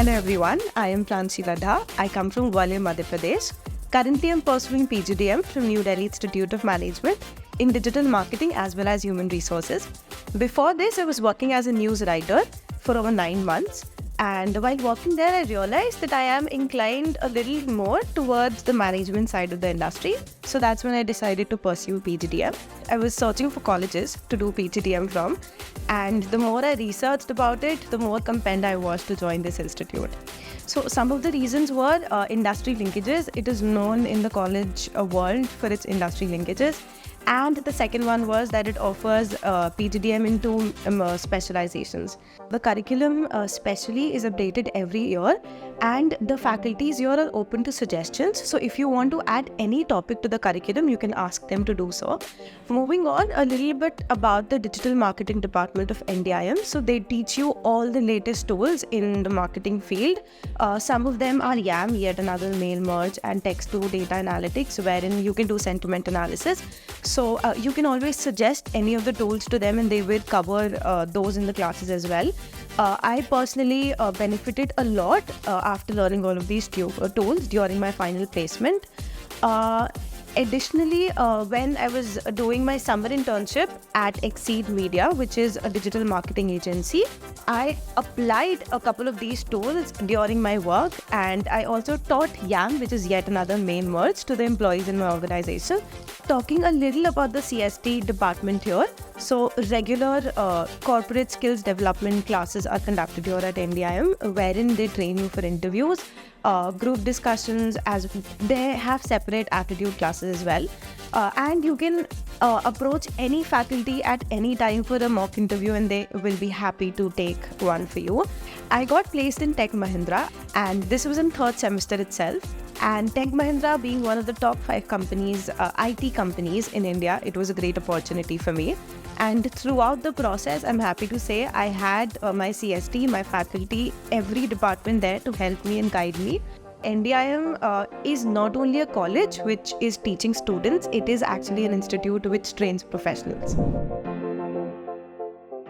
Hello everyone, I am Pranshi Ladha. I come from Gwalior, Madhya Pradesh. Currently, I am pursuing PGDM from New Delhi Institute of Management in digital marketing as well as human resources. Before this, I was working as a news writer for over 9 months. And while working there, I realized that I am inclined a little more towards the management side of the industry. So that's when I decided to pursue PGDM. I was searching for colleges to do PGDM from. And the more I researched about it, the more compelled I was to join this institute. So some of the reasons were industry linkages. It is known in the college world for its industry linkages. And the second one was that it offers PGDM into specializations. The curriculum specially is updated every year, and the faculties here are open to suggestions. So if you want to add any topic to the curriculum, you can ask them to do so. Moving on a little bit about the digital marketing department of NDIM. So they teach you all the latest tools in the marketing field. Some of them are YAM, yet another mail merge, and text-to-data analytics, wherein you can do sentiment analysis. So you can always suggest any of the tools to them and they will cover those in the classes as well. I personally benefited a lot after learning all of these tools during my final placement. Additionally, when I was doing my summer internship at Exceed Media, which is a digital marketing agency, I applied a couple of these tools during my work, and I also taught YAM, which is yet another main merge, to the employees in my organization. Talking a little about the CST department here. So regular corporate skills development classes are conducted here at NDIM, wherein they train you for interviews, group discussions, as they have separate aptitude classes as well. And you can approach any faculty at any time for a mock interview and they will be happy to take one for you. I got placed in Tech Mahindra, and this was in third semester itself. And Tech Mahindra being one of the top 5 companies, IT companies in India, it was a great opportunity for me. And throughout the process, I'm happy to say I had my CST, my faculty, every department there to help me and guide me. NDIM is not only a college which is teaching students, it is actually an institute which trains professionals.